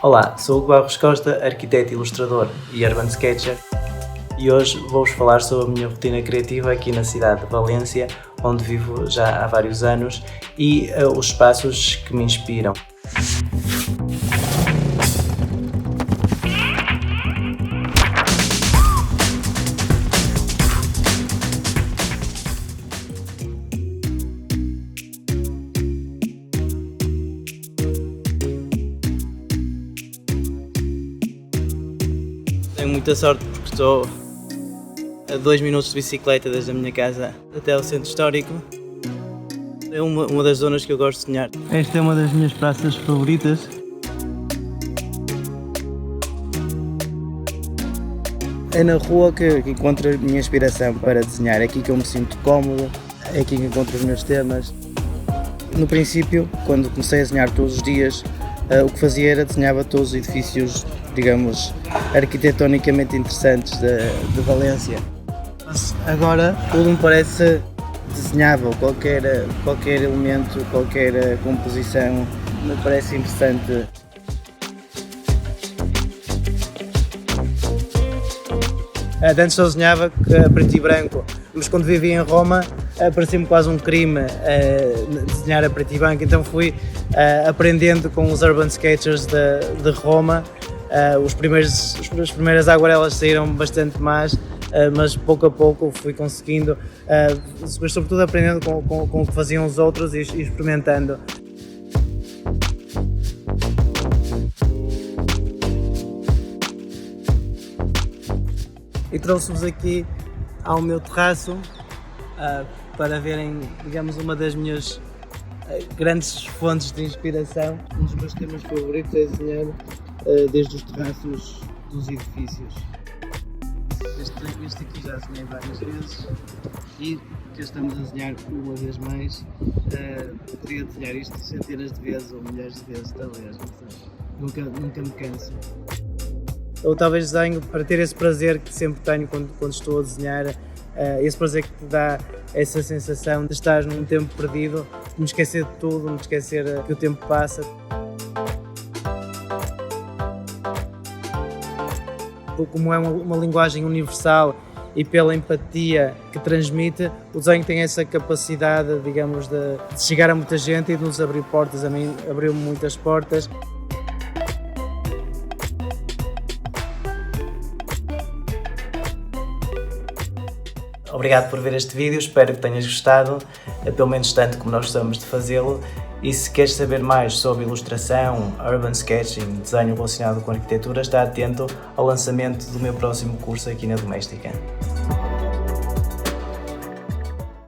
Olá, sou o Barros Costa, arquiteto, ilustrador e urban sketcher, e hoje vou-vos falar sobre a minha rotina criativa aqui na cidade de Valência, onde vivo já há vários anos, e os espaços que me inspiram. Tenho muita sorte porque estou a 2 minutos de bicicleta desde a minha casa até ao centro histórico. É uma das zonas que eu gosto de sonhar. Esta é uma das minhas praças favoritas. É na rua que encontro a minha inspiração para desenhar, é aqui que eu me sinto cómodo, é aqui que encontro os meus temas. No princípio, quando comecei a desenhar todos os dias, o que fazia era desenhava todos os edifícios, digamos, arquitetonicamente interessantes de Valência. Mas agora tudo me parece desenhável, qualquer elemento, qualquer composição me parece interessante. Antes eu desenhava a preto e branco, mas quando vivia em Roma parecia-me quase um crime desenhar a preto e branco, então fui aprendendo com os urban sketchers de Roma. As primeiras aguarelas saíram bastante más, mas pouco a pouco fui conseguindo, mas sobretudo aprendendo com o que faziam os outros e experimentando. E trouxe-vos aqui ao meu terraço para verem, digamos, uma das minhas grandes fontes de inspiração. Um dos meus temas favoritos é desenhar desde os terraços dos edifícios. Este aqui já desenhei várias vezes e que estamos a desenhar uma vez mais. Poderia desenhar isto centenas de vezes ou milhares de vezes, talvez, não sei. Nunca me canso. Ou talvez desenho para ter esse prazer que sempre tenho quando estou a desenhar, esse prazer que te dá essa sensação de estar num tempo perdido, de me esquecer de tudo, de me esquecer que o tempo passa. Como é uma linguagem universal e pela empatia que transmite, o desenho tem essa capacidade, digamos, de chegar a muita gente e de nos abrir portas. A mim abriu-me muitas portas. Obrigado por ver este vídeo, espero que tenhas gostado, pelo menos tanto como nós gostamos de fazê-lo. E se queres saber mais sobre ilustração, urban sketching, desenho relacionado com arquitetura, está atento ao lançamento do meu próximo curso aqui na Doméstica.